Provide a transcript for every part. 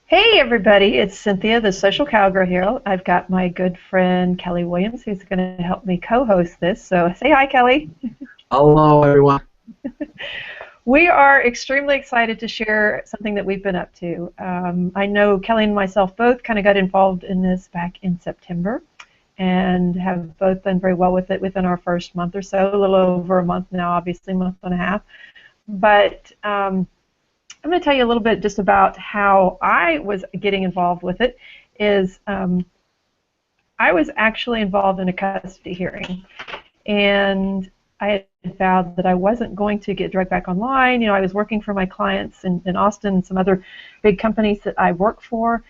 Hey everybody, it's Cynthia, the social cowgirl here. I've got my good friend Kelly Williams who's going to help me co-host this. So say hi, Kelly. Hello, everyone. We are extremely excited to share something that we've been up to. I know Kelly and myself both kind of got involved in this back in September and have both done very well with it within our first month or so, a little over a month now, obviously a month and a half. But I'm going to tell you a little bit just about how I was getting involved with it. Is I was actually involved in a custody hearing, and I had vowed that I wasn't going to get drugged back online. I was working for my clients in Austin and some other big companies that I work for,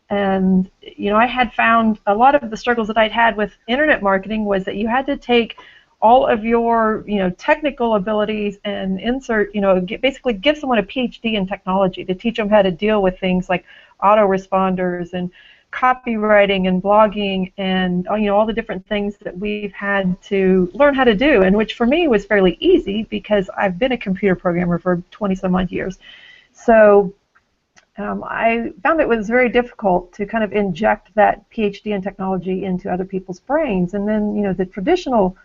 and I had found a lot of the struggles that I'd had with internet marketing was that you had to take all of your technical abilities and insert basically give someone a PhD in technology to teach them how to deal with things like autoresponders and copywriting and blogging and all the different things that we've had to learn how to do, and which for me was fairly easy because I've been a computer programmer for 20 some odd years. So I found it was very difficult to kind of inject that PhD in technology into other people's brains. And then the traditional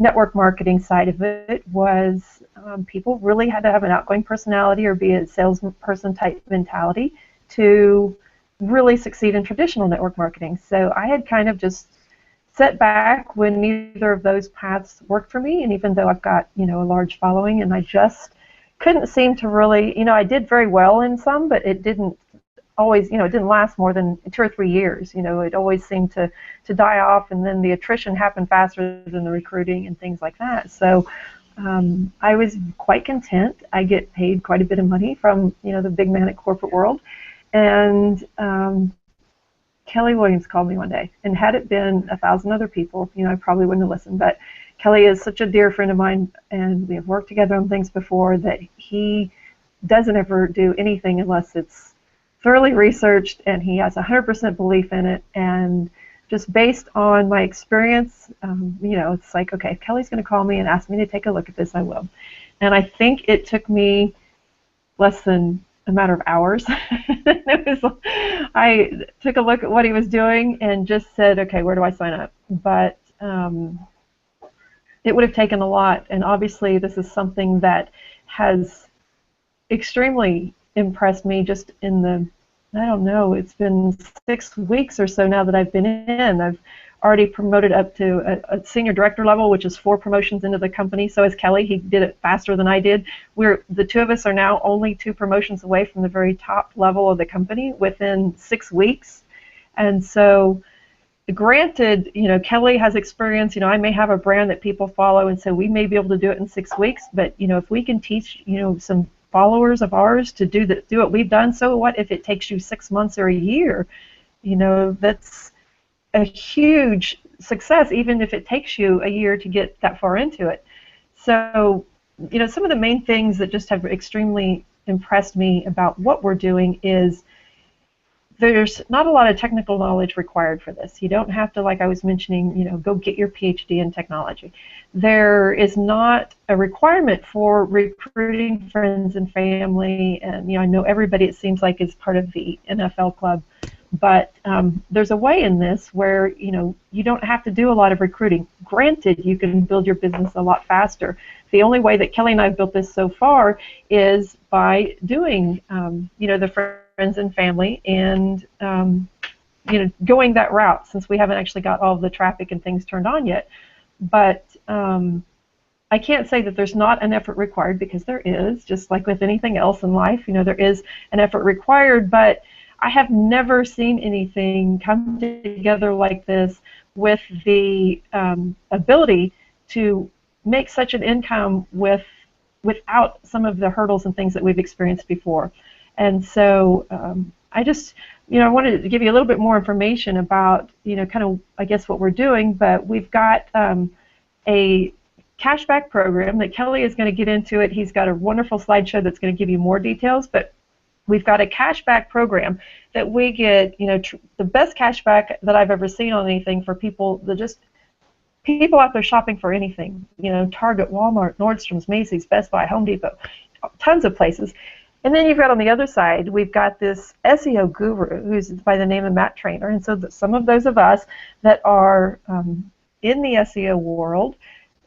network marketing side of it was people really had to have an outgoing personality or be a salesperson type mentality to really succeed in traditional network marketing. So I had kind of just set back when neither of those paths worked for me, and even though I've got a large following, and I just couldn't seem to really, I did very well in some, but it didn't always, it didn't last more than 2 or 3 years. It always seemed to die off, and then the attrition happened faster than the recruiting and things like that. So I was quite content. I get paid quite a bit of money from the big man at corporate world, and Kelly Williams called me one day, and had it been 1,000 other people, I probably wouldn't have listened. But Kelly is such a dear friend of mine, and we have worked together on things before, that he doesn't ever do anything unless it's thoroughly researched and he has 100% belief in it. And just based on my experience, it's like, okay, if Kelly's going to call me and ask me to take a look at this, I will. And I think it took me less than a matter of hours. I took a look at what he was doing and just said, okay, where do I sign up? But it would have taken a lot, and obviously this is something that has extremely impressed me just in the, I don't know, it's been 6 weeks or so now that I've been in. I've already promoted up to a senior director level, which is 4 promotions into the company. So as Kelly, he did it faster than I did. The two of us are now only 2 promotions away from the very top level of the company within 6 weeks. And so granted, Kelly has experience. I may have a brand that people follow, and so we may be able to do it in 6 weeks. But if we can teach some followers of ours to do what we've done, so what if it takes you 6 months or a year? That's a huge success, even if it takes you a year to get that far into it. So some of the main things that just have extremely impressed me about what we're doing is there's not a lot of technical knowledge required for this. You don't have to, like I was mentioning, go get your PhD in technology. There is not a requirement for recruiting friends and family, and I know everybody, it seems like, is part of the NFL club, but there's a way in this where you don't have to do a lot of recruiting. Granted, you can build your business a lot faster. The only way that Kelly and I have built this so far is by doing the friends and family, and going that route, since we haven't actually got all the traffic and things turned on yet. But I can't say that there's not an effort required, because there is, just like with anything else in life. There is an effort required, but I have never seen anything come together like this with the ability to make such an income without some of the hurdles and things that we've experienced before. And so I just, I wanted to give you a little bit more information about, kind of, I guess, what we're doing. But we've got a cashback program that Kelly is going to get into it. He's got a wonderful slideshow that's going to give you more details. But we've got a cashback program that we get, the best cashback that I've ever seen on anything for people that just, people out there shopping for anything, Target, Walmart, Nordstrom's, Macy's, Best Buy, Home Depot, tons of places. And then you've got on the other side, we've got this SEO guru who's by the name of Matt Trainer. And so some of those of us that are in the SEO world,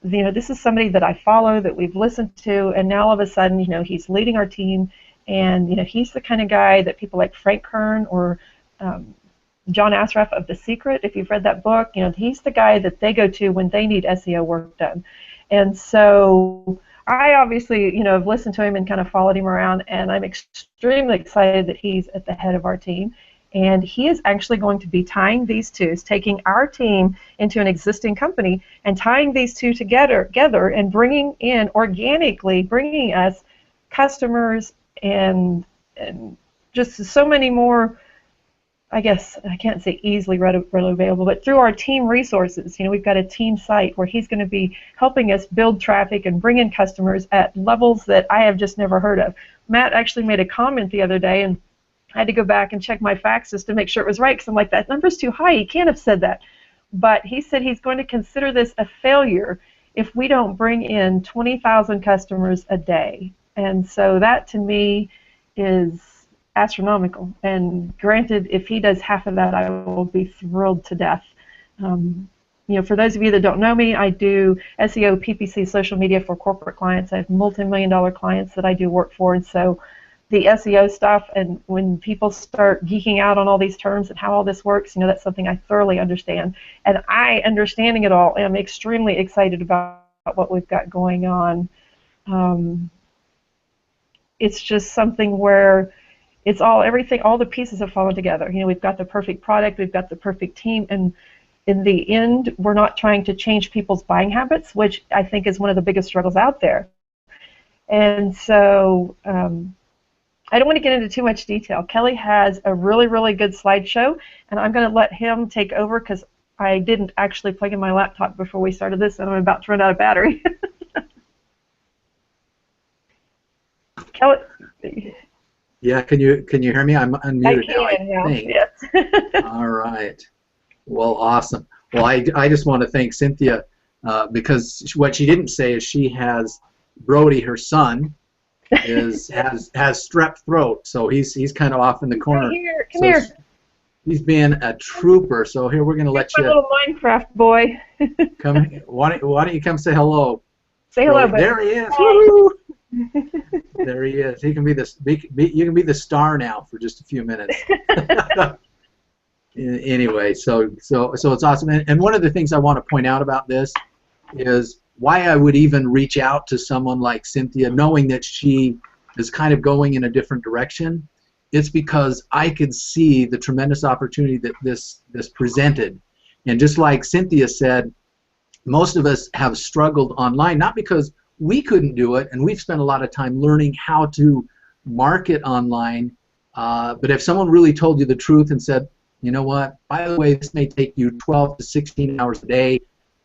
this is somebody that I follow, that we've listened to, and now all of a sudden, he's leading our team, and he's the kind of guy that people like Frank Kern or John Assaraf of The Secret, if you've read that book, he's the guy that they go to when they need SEO work done. And so I obviously, have listened to him and kind of followed him around, and I'm extremely excited that he's at the head of our team. And he is actually going to be tying these two, taking our team into an existing company and tying these two together and bringing us customers and just so many more, I guess I can't say easily readily available, but through our team resources. We've got a team site where he's going to be helping us build traffic and bring in customers at levels that I have just never heard of. Matt actually made a comment the other day, and I had to go back and check my faxes to make sure it was right, because I'm like, that number's too high. He can't have said that. But he said he's going to consider this a failure if we don't bring in 20,000 customers a day. And so that, to me, is astronomical. And granted, if he does half of that, I will be thrilled to death. For those of you that don't know me, I do SEO, PPC, social media for corporate clients. I have multi-million-dollar clients that I do work for, and so the SEO stuff, and when people start geeking out on all these terms and how all this works, that's something I thoroughly understand. And I, understanding it all, am extremely excited about what we've got going on. It's just something where it's all the pieces have fallen together. We've got the perfect product, we've got the perfect team, and in the end, we're not trying to change people's buying habits, which I think is one of the biggest struggles out there. And so I don't want to get into too much detail. Kelly has a really, really good slideshow, and I'm going to let him take over because I didn't actually plug in my laptop before we started this, and I'm about to run out of battery. Kelly. Yeah, can you hear me? I'm unmuted now, I think. Yes. All right. Well, awesome. Well, I just want to thank Cynthia because what she didn't say is she has Brody, her son, has strep throat, so he's kind of off in the corner. Come here. He's being a trooper. So here we're going to let you. My little Minecraft boy. Come. Why don't you come say hello? Say hello, buddy. There he is. Woo! There he is. He can be you can be the star now for just a few minutes. Anyway, so it's awesome. And one of the things I want to point out about this is why I would even reach out to someone like Cynthia, knowing that she is kind of going in a different direction. It's because I could see the tremendous opportunity that this presented. And just like Cynthia said, most of us have struggled online, not because we couldn't do it, and we've spent a lot of time learning how to market online, but if someone really told you the truth and said, you know what, by the way, this may take you 12 to 16 hours a day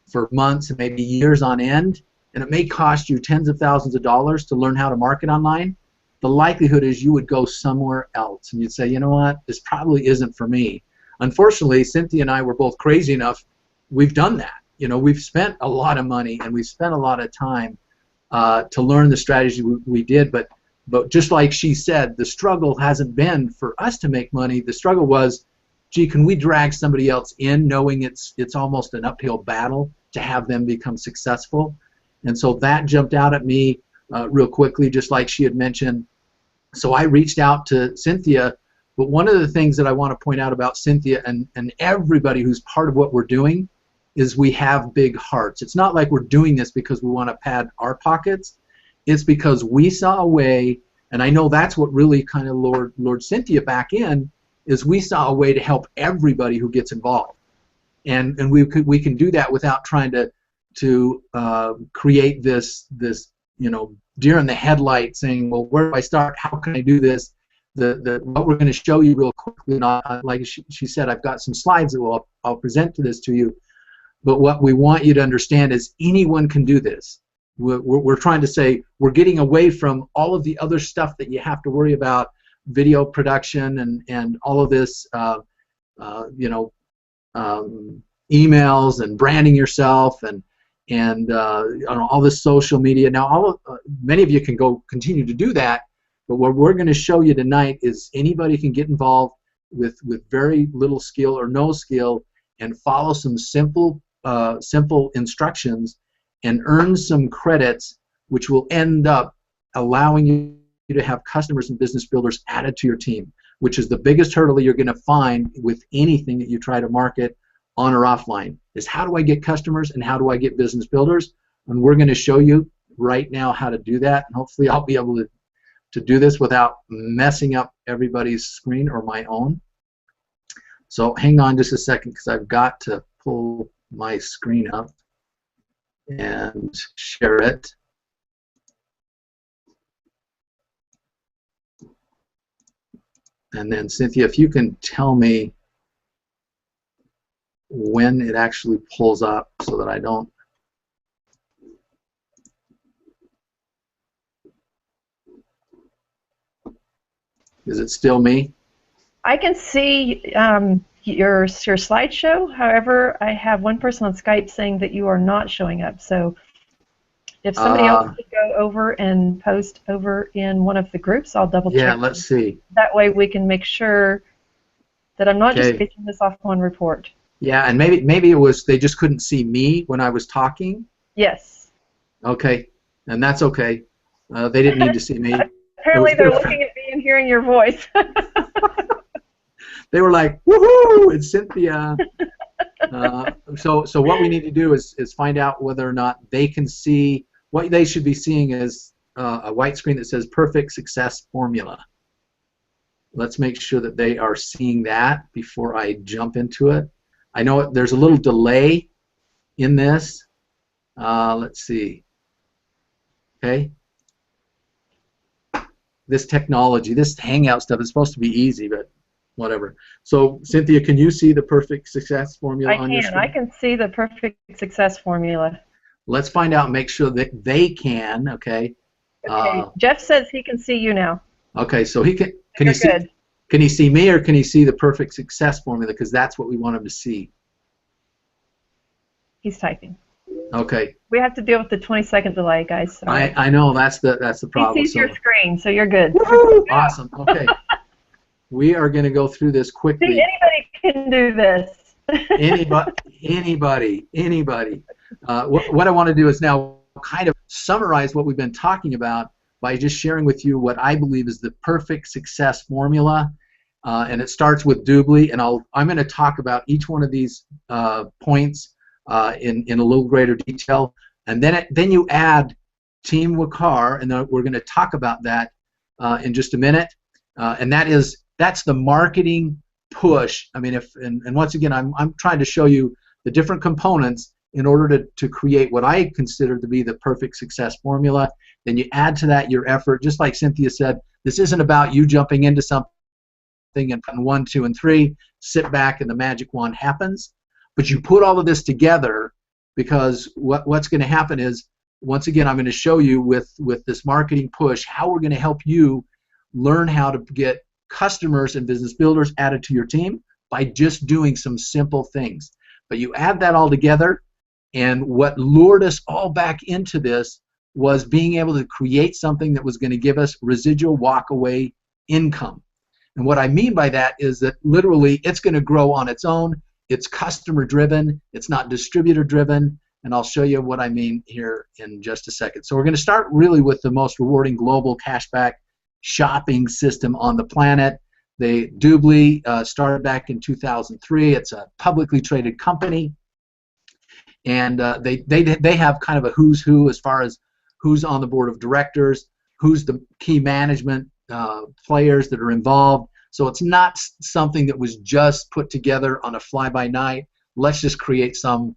for months and maybe years on end, and it may cost you tens of thousands of dollars to learn how to market online, the likelihood is you would go somewhere else and you'd say, you know what, this probably isn't for me. Unfortunately, Cynthia and I were both crazy enough, we've done that. We've spent a lot of money and we've spent a lot of time to learn the strategy we did, but just like she said, the struggle hasn't been for us to make money. The struggle was, gee, can we drag somebody else in knowing it's almost an uphill battle to have them become successful? And so that jumped out at me real quickly, just like she had mentioned. So I reached out to Cynthia, but one of the things that I want to point out about Cynthia and everybody who's part of what we're doing is we have big hearts. It's not like we're doing this because we want to pad our pockets. It's because we saw a way, and I know that's what really kind of lured Cynthia back in, is we saw a way to help everybody who gets involved. And we can do that without trying to create this deer in the headlight saying, well, where do I start? How can I do this? What we're going to show you real quickly, like she said, I've got some slides that I'll present this to you. But what we want you to understand is anyone can do this. We're trying to say we're getting away from all of the other stuff that you have to worry about, video production and all of this, emails and branding yourself and all this social media. Now, many of you can go continue to do that, But what we're going to show you tonight is anybody can get involved with very little skill or no skill and follow some simple instructions and earn some credits, which will end up allowing you to have customers and business builders added to your team, which is the biggest hurdle you're going to find with anything that you try to market on or offline, is how do I get customers and how do I get business builders? And we're going to show you right now how to do that, and hopefully I'll be able to do this without messing up everybody's screen or my own. So hang on just a second, because I've got to pull my screen up and share it. And then Cynthia, if you can tell me when it actually pulls up so that I don't. Is it still me? I can see your slideshow. However, I have one person on Skype saying that you are not showing up. So if somebody else could go over and post over in one of the groups, I'll double check. Yeah, let's see. That way we can make sure that I'm not just basing this off one report. Yeah, and maybe it was they just couldn't see me when I was talking. Yes. Okay, and that's okay. They didn't need to see me. Apparently they're looking at me and hearing your voice. They were like, "Woohoo! It's Cynthia." So what we need to do is find out whether or not they can see. What they should be seeing is a white screen that says "Perfect Success Formula." Let's make sure that they are seeing that before I jump into it. I know there's a little delay in this. Let's see. Okay. This technology, this Hangout stuff is supposed to be easy, but whatever. So, Cynthia, can you see the perfect success formula on your screen? I can see the perfect success formula. Let's find out and make sure that they can, okay? Jeff says he can see you now. Okay, so he can he see, good. Can he see me or can he see the perfect success formula? Because that's what we want him to see. He's typing. Okay. We have to deal with the 20-second delay, guys. So. I know, that's the problem. He sees your screen, so you're good. Awesome, okay. We are going to go through this quickly. See, anybody can do this. Anybody. What I want to do is now kind of summarize what we've been talking about by just sharing with you what I believe is the perfect success formula, and it starts with Dubli, and I'm going to talk about each one of these points in a little greater detail, and then you add Team Wakar, and we're going to talk about that in just a minute, and that's the marketing push. I mean, and once again, I'm trying to show you the different components in order to create what I consider to be the perfect success formula. Then you add to that your effort, just like Cynthia said. This isn't about you jumping into something and putting 1, 2, and 3, sit back, and the magic wand happens. But you put all of this together, because what's going to happen is, once again, I'm going to show you with this marketing push how we're going to help you learn how to get customers and business builders added to your team by just doing some simple things. But you add that all together, and what lured us all back into this was being able to create something that was going to give us residual walk-away income. And what I mean by that is that literally it's going to grow on its own. It's customer-driven. It's not distributor-driven. And I'll show you what I mean here in just a second. So we're going to start really with the most rewarding global cashback shopping system on the planet. Dubli started back in 2003. It's a publicly traded company, and they have kind of a who's who as far as who's on the board of directors, who's the key management players that are involved. So it's not something that was just put together on a fly-by-night. Let's just create some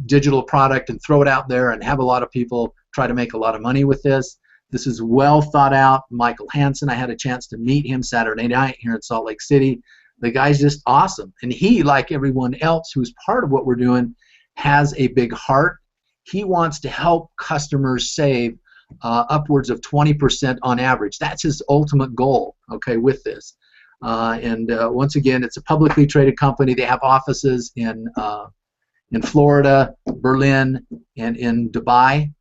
digital product and throw it out there and have a lot of people try to make a lot of money with this. This is well thought out. Michael Hansen, I had a chance to meet him Saturday night here in Salt Lake City. The guy's just awesome. And he, like everyone else who's part of what we're doing, has a big heart. He wants to help customers save upwards of 20% on average. That's his ultimate goal, okay, with this. Once again, it's a publicly traded company. They have offices in Florida, Berlin, and in Dubai.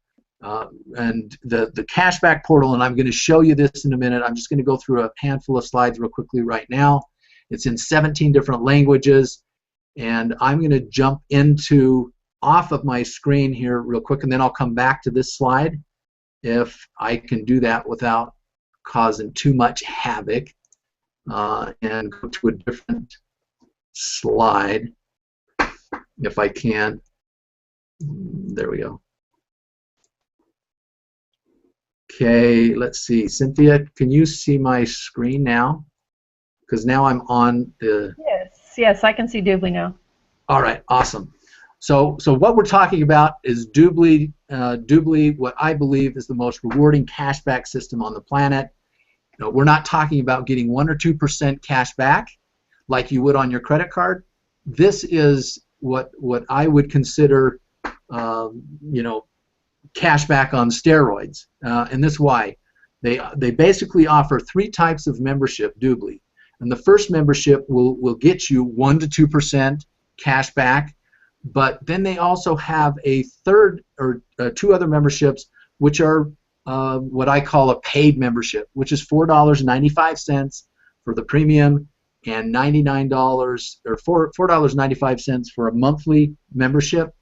and the cashback portal, and I'm going to show you this in a minute. I'm just going to go through a handful of slides real quickly right now. It's in 17 different languages, and I'm going to jump off of my screen here real quick, and then I'll come back to this slide if I can do that without causing too much havoc, and go to a different slide if I can. There we go. Okay, let's see. Cynthia, can you see my screen now? Because now I'm on the... Yes, I can see Dubli now. All right, awesome. So what we're talking about is Dubli. Dubli, what I believe is the most rewarding cashback system on the planet. You know, we're not talking about getting 1 or 2% cash back like you would on your credit card. This is what I would consider, you know, cash back on steroids, and this is why. They basically offer 3 types of membership, Dubli. And the first membership will get you 1 to 2% cash back, but then they also have a third or 2 other memberships, which are what I call a paid membership, which is $4.95 for the premium and $99 or $4.95 for a monthly membership.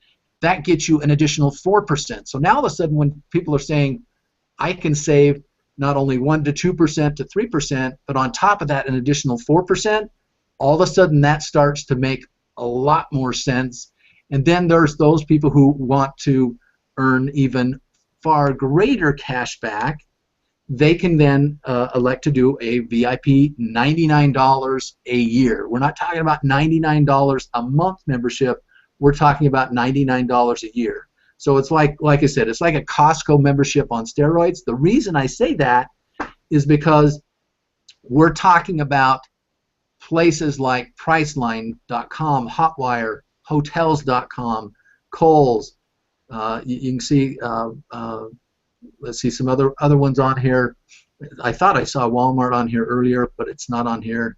That gets you an additional 4%. So now all of a sudden, when people are saying, I can save not only 1 to 2% to 3%, but on top of that, an additional 4%, all of a sudden that starts to make a lot more sense. And then there's those people who want to earn even far greater cash back. They can then elect to do a VIP $99 a year. We're not talking about $99 a month membership. We're talking about $99 a year. So it's like I said, it's like a Costco membership on steroids. The reason I say that is because we're talking about places like Priceline.com, Hotwire, Hotels.com, Kohl's. You can see, let's see some other ones on here. I thought I saw Walmart on here earlier, but it's not on here.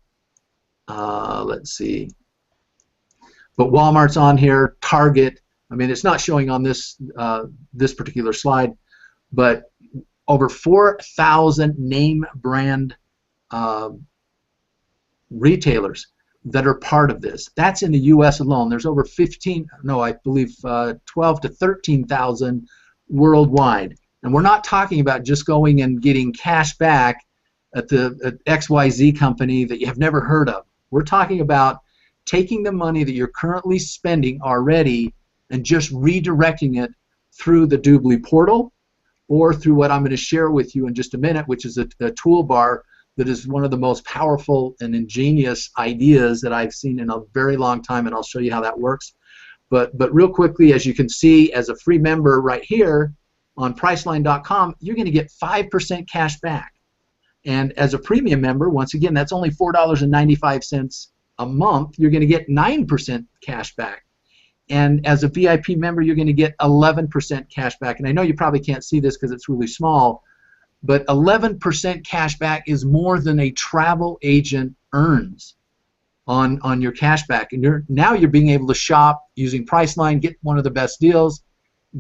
Let's see. But Walmart's on here, Target. I mean, it's not showing on this this particular slide, but over 4,000 name brand retailers that are part of this. That's in the U.S. alone. There's over 12 to 13,000 worldwide. And we're not talking about just going and getting cash back at the XYZ company that you have never heard of. We're talking about taking the money that you're currently spending already and just redirecting it through the Dubli portal or through what I'm going to share with you in just a minute, which is a toolbar that is one of the most powerful and ingenious ideas that I've seen in a very long time, and I'll show you how that works. But real quickly, as you can see, as a free member right here on Priceline.com, you're going to get 5% cash back. And as a premium member, once again, that's only $4.95 a month. You're going to get 9% cash back. And as a VIP member, you're going to get 11% cash back. And I know you probably can't see this because it's really small, but 11% cash back is more than a travel agent earns on your cash back. And now you're being able to shop using Priceline, get one of the best deals,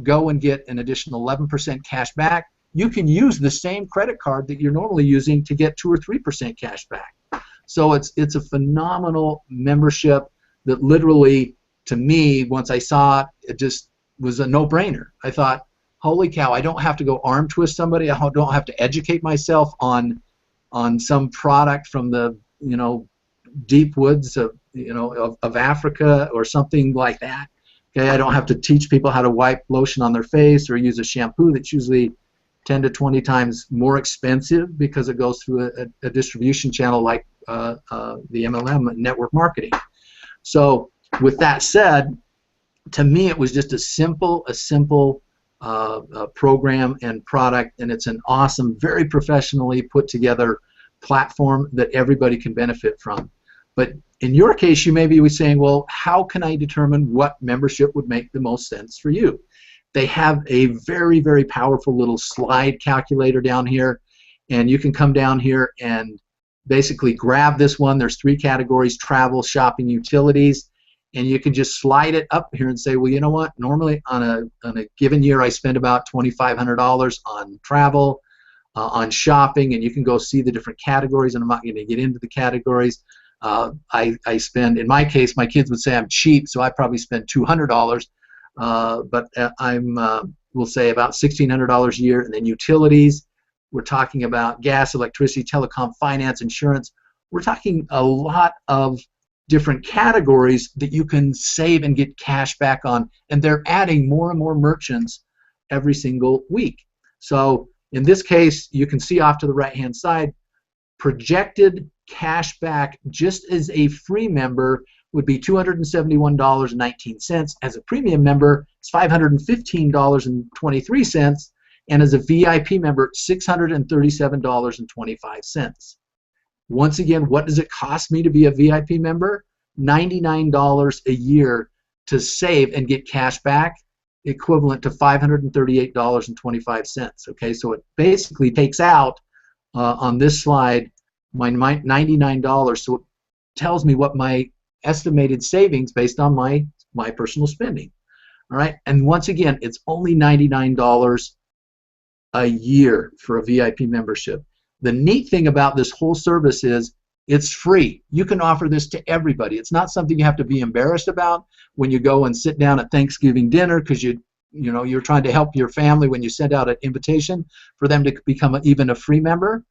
go and get an additional 11% cash back. You can use the same credit card that you're normally using to get 2 or 3% cash back. So it's a phenomenal membership that literally, to me, once I saw it, it just was a no-brainer. I thought, holy cow, I don't have to go arm twist somebody. I don't have to educate myself on some product from the deep woods of of Africa or something like that. Okay, I don't have to teach people how to wipe lotion on their face or use a shampoo that's usually 10 to 20 times more expensive because it goes through a distribution channel like the MLM network marketing. So with that said, to me it was just a simple program and product, and it's an awesome, very professionally put together platform that everybody can benefit from. But in your case, you may be saying, well, how can I determine what membership would make the most sense for you? They have a very, very powerful little slide calculator down here, and you can come down here and basically grab this one. There's 3 categories: travel, shopping, utilities. and you can just slide it up here and say, well, you know what? Normally on a given year, I spend about $2,500 on travel, on shopping, and you can go see the different categories. And I'm not going to get into the categories. I spend, in my case, my kids would say I'm cheap, so I probably spend $200. But we'll say about $1,600 a year, and then utilities. We're talking about gas, electricity, telecom, finance, insurance. We're talking a lot of different categories that you can save and get cash back on, and they're adding more and more merchants every single week. So in this case, you can see off to the right-hand side, projected cash back just as a free member would be $271.19. As a premium member, it's $515.23. And as a VIP member, $637.25. Once again, what does it cost me to be a VIP member? $99 a year to save and get cash back, equivalent to $538.25. Okay, so it basically takes out on this slide my $99. So it tells me what my estimated savings based on my personal spending. All right, and once again, it's only $99 a year for a VIP membership. The neat thing about this whole service is it's free. You can offer this to everybody. It's not something you have to be embarrassed about when you go and sit down at Thanksgiving dinner because you're trying to help your family when you send out an invitation for them to become even a free member.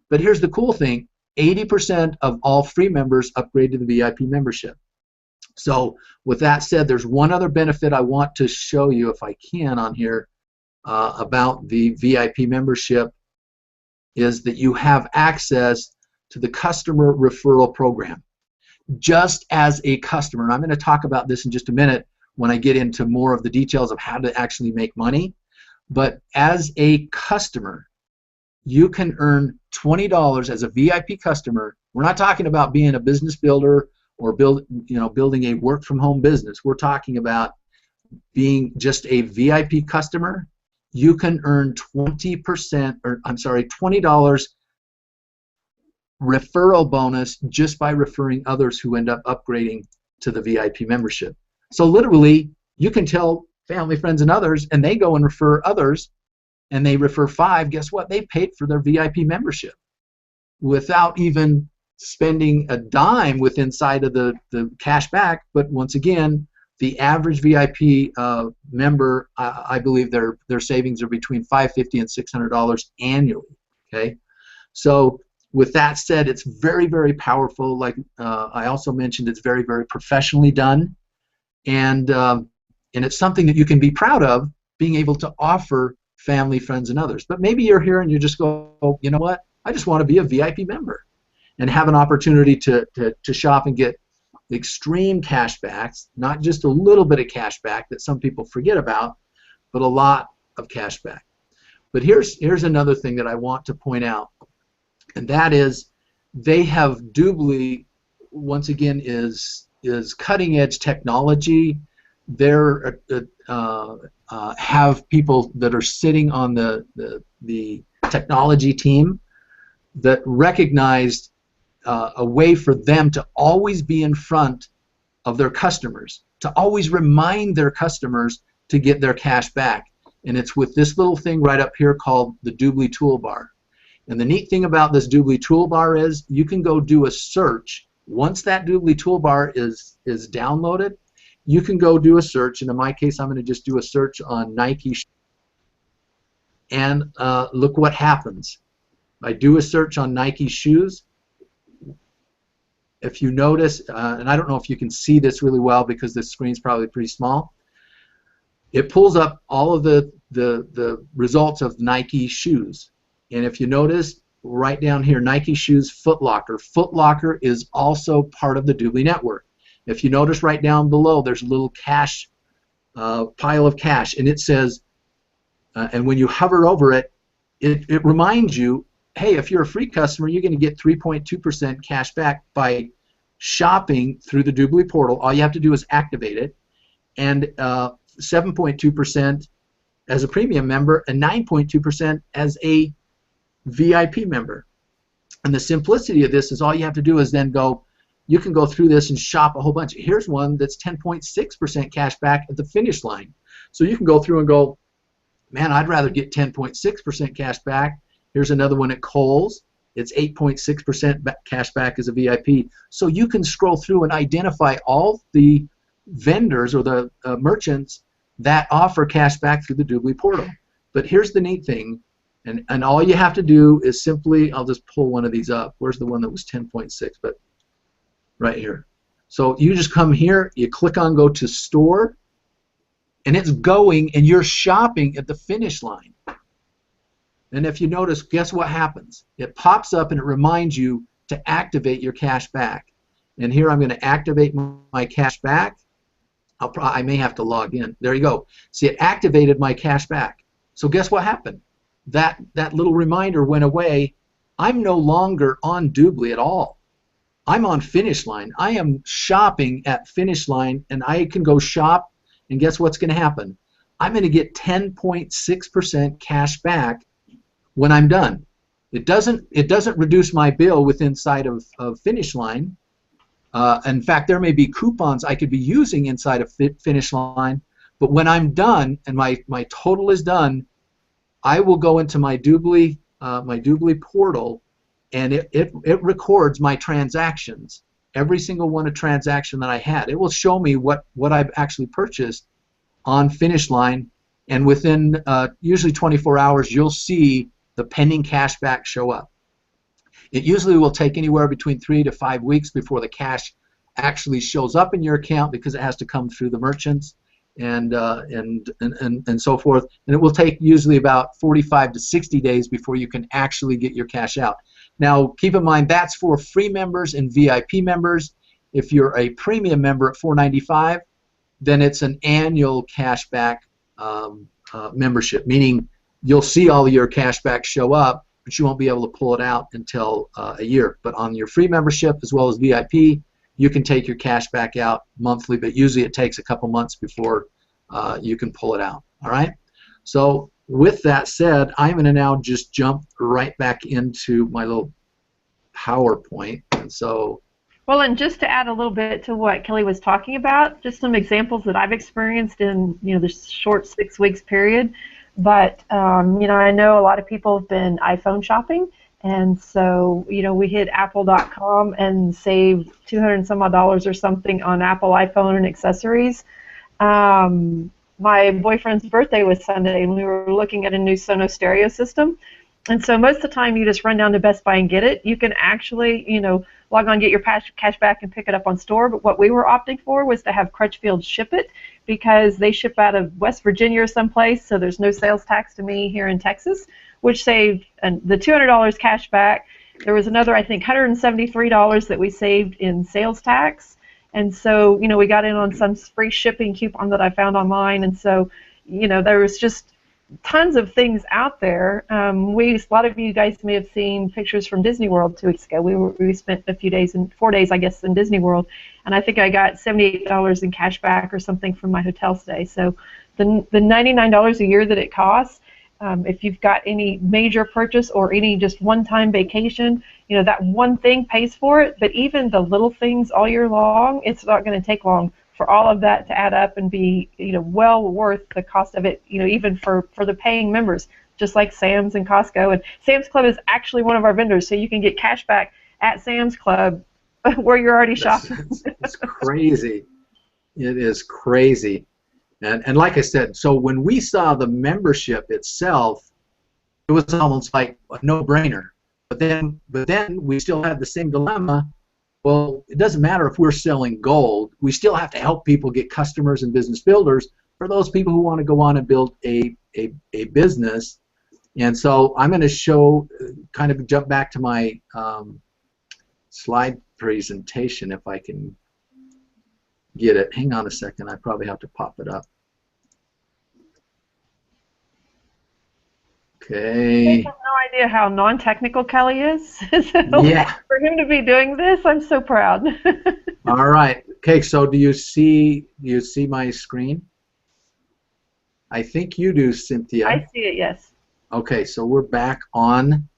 But here's the cool thing: 80% of all free members upgrade to the VIP membership. So with that said, there's one other benefit I want to show you, if I can, on here about the VIP membership, is that you have access to the customer referral program. Just as a customer, and I'm going to talk about this in just a minute when I get into more of the details of how to actually make money, but as a customer, you can earn $20 as a VIP customer. We're not talking about being a business builder or building a work-from-home business. We're talking about being just a VIP customer. You can earn $20 referral bonus just by referring others who end up upgrading to the VIP membership. So literally, you can tell family, friends, and others, and they go and refer others, and they refer 5. Guess what? They paid for their VIP membership without even spending a dime with inside of the cash back. But once again, the average VIP member, I believe their savings are between $550 and $600 annually. Okay, so with that said, it's very, very powerful. Like I also mentioned, it's very, very professionally done, and it's something that you can be proud of, being able to offer family, friends, and others. But maybe you're here and you just go, oh, you know what? I just want to be a VIP member and have an opportunity to shop and get extreme cash backs, not just a little bit of cash back that some people forget about, but a lot of cash back. But here's another thing that I want to point out, and that is they have Dubli, once again, is cutting edge technology. They're have people that are sitting on the technology team that recognized a way for them to always be in front of their customers, to always remind their customers to get their cash back. And it's with this little thing right up here called the Dubli toolbar. And the neat thing about this Dubli toolbar is you can go do a search. Once that Dubli toolbar is downloaded, you can go do a search. And in my case, I'm going to just do a search on Nike. And look what happens. I do a search on Nike shoes. If you notice, and I don't know if you can see this really well because the screen's probably pretty small, it pulls up all of the results of Nike shoes. And if you notice, right down here, Nike shoes, Foot Locker. Foot Locker is also part of the Dubli network. If you notice right down below, there's a little cash pile of cash, and it says, and when you hover over it, it reminds you, hey, if you're a free customer, you're going to get 3.2% cash back by shopping through the Dubli portal. All you have to do is activate it, and 7.2% as a premium member and 9.2% as a VIP member. And the simplicity of this is all you have to do is then go you can go through this and shop a whole bunch. Here's one that's 10.6% cash back at the finish line. So you can go through and go, man, I'd rather get 10.6% cash back. Here's another one at Kohl's. It's 8.6% cash back as a VIP. So you can scroll through and identify all the vendors or the merchants that offer cash back through the Dubli portal. But here's the neat thing, and all you have to do is simply, I'll just pull one of these up. Where's the one that was 10.6? But right here. So you just come here, you click on go to store, and it's going, and you're shopping at the finish line. And if you notice, guess what happens? It pops up and it reminds you to activate your cash back. And here I'm going to activate my cash back. I may have to log in. There you go. See, it activated my cash back. So guess what happened? That little reminder went away. I'm no longer on Dubli at all. I'm on finish line. I am shopping at finish line, and I can go shop, and guess what's going to happen? I'm going to get 10.6% cash back when I'm done. It doesn't reduce my bill within inside of finish line. In fact, there may be coupons I could be using inside of finish line, but when I'm done and my total is done, I will go into my Dubli portal, and it records my transactions, every single one of transaction that I had. It will show me what I've actually purchased on finish line, and within usually 24 hours, you'll see the pending cashback show up. It usually will take anywhere between 3 to 5 weeks before the cash actually shows up in your account, because it has to come through the merchants and so forth. And it will take usually about 45 to 60 days before you can actually get your cash out. Now, keep in mind, that's for free members and VIP members. If you're a premium member at $4.95, then it's an annual cashback membership, meaning you'll see all of your cashback show up, but you won't be able to pull it out until a year. But on your free membership as well as VIP, you can take your cash back out monthly, but usually it takes a couple months before you can pull it out. All right? So with that said, I'm going to now just jump right back into my little PowerPoint. And so, well, and just to add a little bit to what Kelly was talking about, just some examples that I've experienced in this short 6 weeks period. But I know a lot of people have been iPhone shopping. And so, we hit apple.com and saved $200 and some odd or something on Apple iPhone and accessories. My boyfriend's birthday was Sunday, and we were looking at a new Sonos stereo system. And so most of the time, you just run down to Best Buy and get it. You can actually, log on, get your cash back, and pick it up on store. But what we were opting for was to have Crutchfield ship it, because they ship out of West Virginia or someplace, so there's no sales tax to me here in Texas, which saved the $200 cash back. There was another, I think, $173 that we saved in sales tax. And so, we got in on some free shipping coupon that I found online. And so, there was just tons of things out there. A lot of you guys may have seen pictures from Disney World 2 weeks ago. We spent a few days, 4 days, I guess, in Disney World, and I think I got $78 in cash back or something from my hotel stay. So the $99 a year that it costs, if you've got any major purchase or any just one-time vacation, that one thing pays for it. But even the little things all year long, it's not going to take long for all of that to add up and be, well worth the cost of it, even for the paying members, just like Sam's and Costco. And Sam's Club is actually one of our vendors, so you can get cash back at Sam's Club where you're already shopping. It's crazy. It is crazy. And like I said, so when we saw the membership itself, it was almost like a no-brainer. But then we still had the same dilemma. Well, it doesn't matter if we're selling gold. We still have to help people get customers and business builders for those people who want to go on and build a business. And so I'm going to show, kind of jump back to my slide presentation if I can get it. Hang on a second. I probably have to pop it up. Okay. I have no idea how non-technical Kelly is. So yeah. For him to be doing this, I'm so proud. All right. Okay. So do you see my screen? I think you do, Cynthia. I see it. Yes. Okay. So we're back on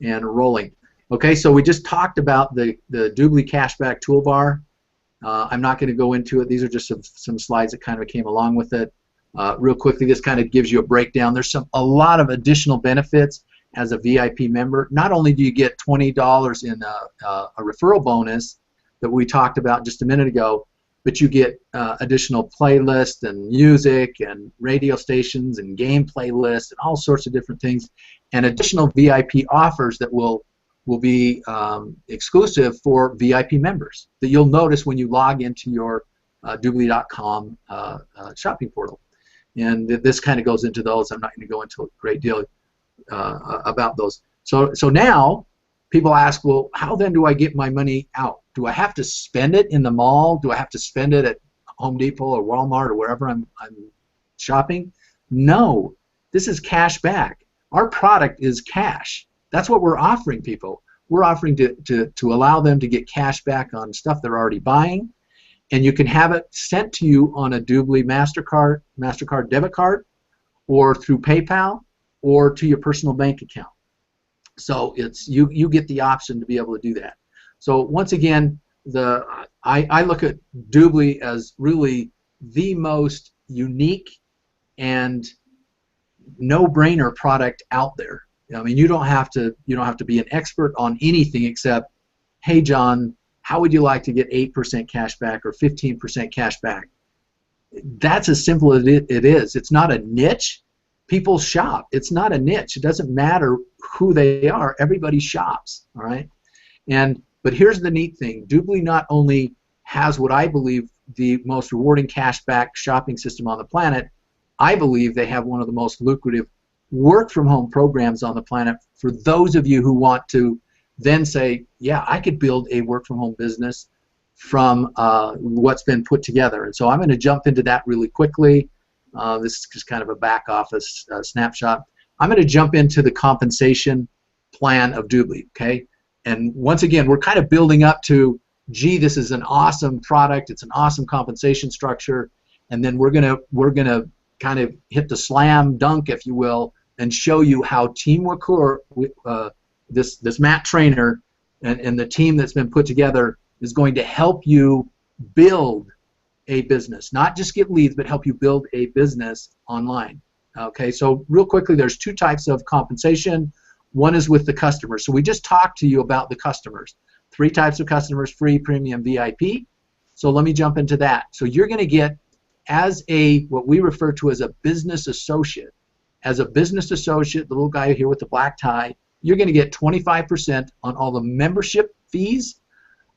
and rolling. Okay, so we just talked about the Dubli cashback toolbar. I'm not going to go into it. These are just some slides that kind of came along with it. Real quickly, this kind of gives you a breakdown. There's a lot of additional benefits as a VIP member. Not only do you get $20 in a referral bonus that we talked about just a minute ago, but you get additional playlists and music and radio stations and game playlists and all sorts of different things, and additional VIP offers that will be exclusive for VIP members that you'll notice when you log into your Dubli.com shopping portal. And this kind of goes into those. I'm not going to go into a great deal about those. So now people ask, well, how then do I get my money out? Do I have to spend it in the mall? Do I have to spend it at Home Depot or Walmart or wherever I'm shopping? No, this is cash back. Our product is cash. That's what we're offering people. We're offering to allow them to get cash back on stuff they're already buying, and you can have it sent to you on a Dubli MasterCard debit card, or through PayPal, or to your personal bank account. So it's you get the option to be able to do that. So once again, I look at Dubli as really the most unique and no-brainer product out there. I mean, you don't have to be an expert on anything except, hey John, how would you like to get 8% cash back or 15% cash back? That's as simple as it is. It's not a niche. People shop. It's not a niche. It doesn't matter who they are. Everybody shops. All right. But here's the neat thing. Dubli not only has what I believe the most rewarding cash back shopping system on the planet, I believe they have one of the most lucrative work from home programs on the planet for those of you who want to then say, yeah, I could build a work from home business from what's been put together. And so I'm going to jump into that really quickly. This is just kind of a back office snapshot. I'm going to jump into the compensation plan of Dubli, okay? And once again, we're kind of building up to, gee, this is an awesome product. It's an awesome compensation structure. And then we're gonna kind of hit the slam dunk, if you will, and show you how Team Wakur, this Matt trainer and the team that's been put together is going to help you build a business, not just get leads, but help you build a business online. Okay, so real quickly, there's two types of compensation. One is with the customers. So we just talked to you about the customers. 3 types of customers: free, premium, VIP. So let me jump into that. So you're going to get, as what we refer to as a business associate. As a business associate, the little guy here with the black tie, you're going to get 25% on all the membership fees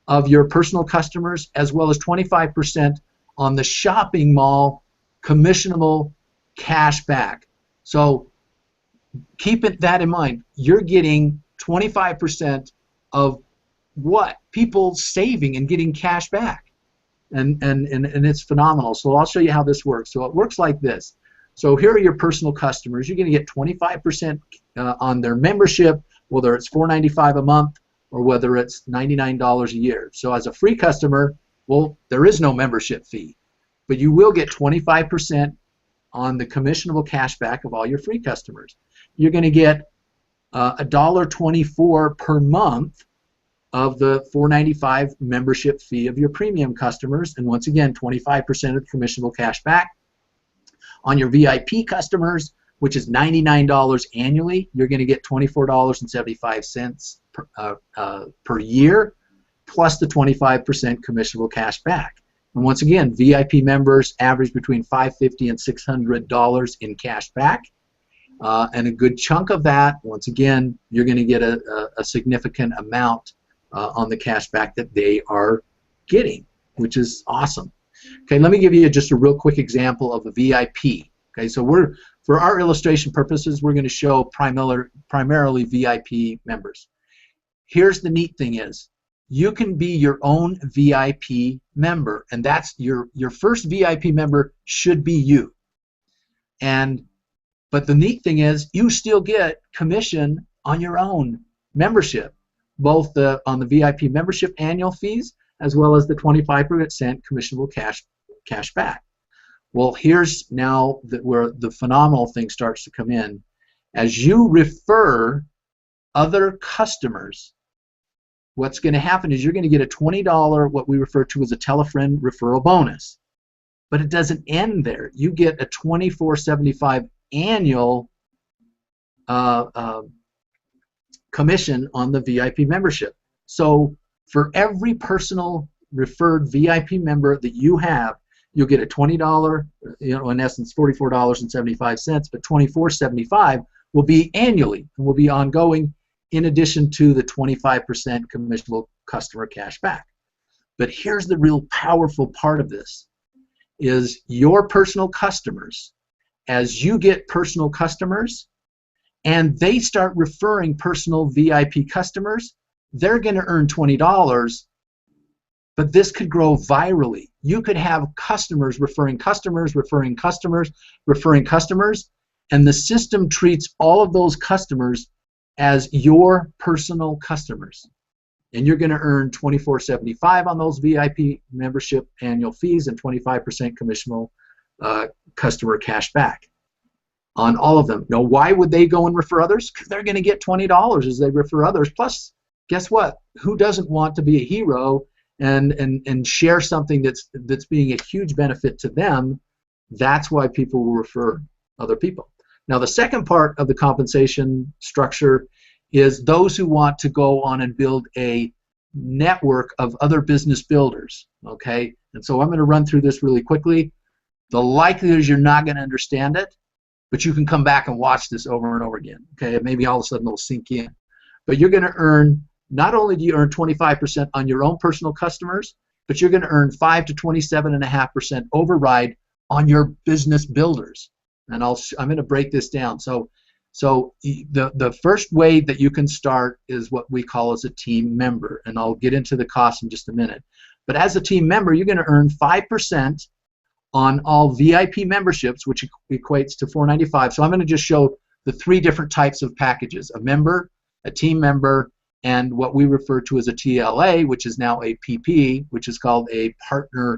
of your personal customers, as well as 25% on the shopping mall commissionable cash back. So keep that in mind. You're getting 25% of what? People saving and getting cash back. And it's phenomenal. So I'll show you how this works. So it works like this. So here are your personal customers. You're going to get 25% on their membership, whether it's $4.95 a month or whether it's $99 a year. So as a free customer, well, there is no membership fee, but you will get 25% on the commissionable cash back of all your free customers. You're going to get $1.24 per month of the $4.95 membership fee of your premium customers, and once again, 25% of the commissionable cash back. On your VIP customers, which is $99 annually, you're going to get $24.75 per year, plus the 25% commissionable cash back. And once again, VIP members average between $550 and $600 in cash back. And a good chunk of that, once again, you're going to get a significant amount on the cash back that they are getting, which is awesome. Okay, let me give you just a real quick example of a VIP. Okay, so for our illustration purposes, we're going to show primarily VIP members. Here's the neat thing is, you can be your own VIP member, and that's your first VIP member should be you. But the neat thing is, you still get commission on your own membership, both on the VIP membership annual fees as well as the 25% commissionable cash back. Well, here's now where the phenomenal thing starts to come in. As you refer other customers what's going to happen is you're going to get a $20, what we refer to as a tell-a-friend referral bonus. But it doesn't end there. You get a $24.75 annual commission on the VIP membership. So for every personal referred VIP member that you have, you'll get a $20, in essence $44.75, but $24.75 will be annually and will be ongoing, in addition to the 25% commissionable customer cash back. But here's the real powerful part of this, is your personal customers, as you get personal customers and they start referring personal VIP customers, they're going to earn $20, but this could grow virally. You could have customers referring customers, referring customers, referring customers, and the system treats all of those customers as your personal customers. And you're going to earn $24.75 on those VIP membership annual fees and 25% commissionable customer cash back on all of them. Now, why would they go and refer others? Because they're going to get $20 as they refer others. Plus, guess what? Who doesn't want to be a hero and share something that's being a huge benefit to them? That's why people will refer other people. Now, the second part of the compensation structure is those who want to go on and build a network of other business builders, okay? And so I'm going to run through this really quickly. The likelihood is you're not going to understand it, but you can come back and watch this over and over again, okay? Maybe all of a sudden it'll sink in. But you're going to earn, not only do you earn 25% on your own personal customers, but you're going to earn 5 to 27.5% override on your business builders. And I'm going to break this down. So the first way that you can start is what we call as a team member, and I'll get into the cost in just a minute. But as a team member, you're going to earn 5% on all VIP memberships, which equates to $495. So I'm going to just show the three different types of packages: a member, a team member, and what we refer to as a TLA, which is now a PP, which is called a partner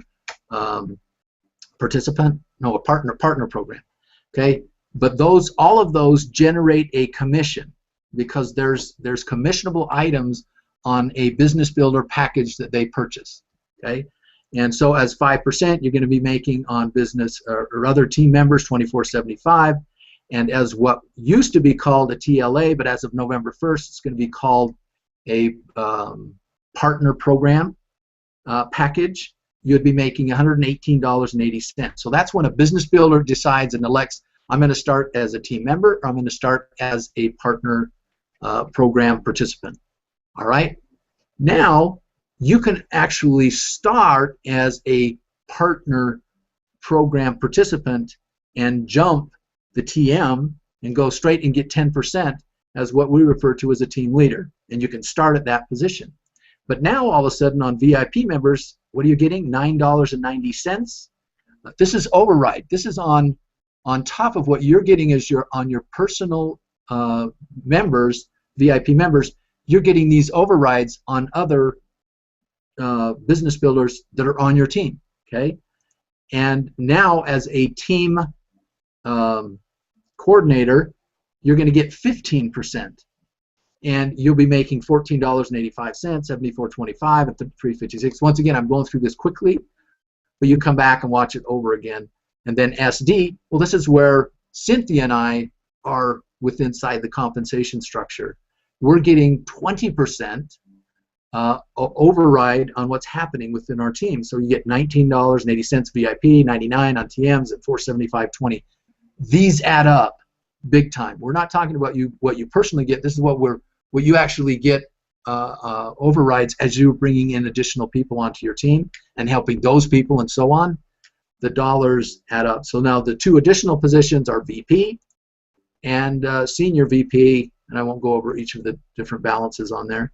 partner program. Okay, but all of those generate a commission because there's commissionable items on a business builder package that they purchase. Okay, and so as 5%, you're going to be making on business or other team members $24.75, and as what used to be called a TLA, but as of November 1st, it's going to be called a partner program package. You'd be making $118.80. So that's when a business builder decides and elects, I'm going to start as a team member, or I'm going to start as a partner program participant. All right? Now, you can actually start as a partner program participant and jump the TM and go straight and get 10% as what we refer to as a team leader. And you can start at that position. But now, all of a sudden, on VIP members, what are you getting? $9.90. This is override. This is on top of what you're getting as on your personal members, VIP members. You're getting these overrides on other business builders that are on your team. Okay, and now as a team coordinator, you're going to get 15%. And you'll be making $14.85, $74.25, and $3.56. Once again, I'm going through this quickly, but you come back and watch it over again. And then SD, well, this is where Cynthia and I are inside the compensation structure. We're getting 20% override on what's happening within our team. So you get $19.80 VIP, $99 on TMs, and $475.20. These add up big time. We're not talking about what you personally get. This is what you actually get overrides as you're bringing in additional people onto your team and helping those people and so on. The dollars add up. So now the two additional positions are VP and senior VP, and I won't go over each of the different balances on there.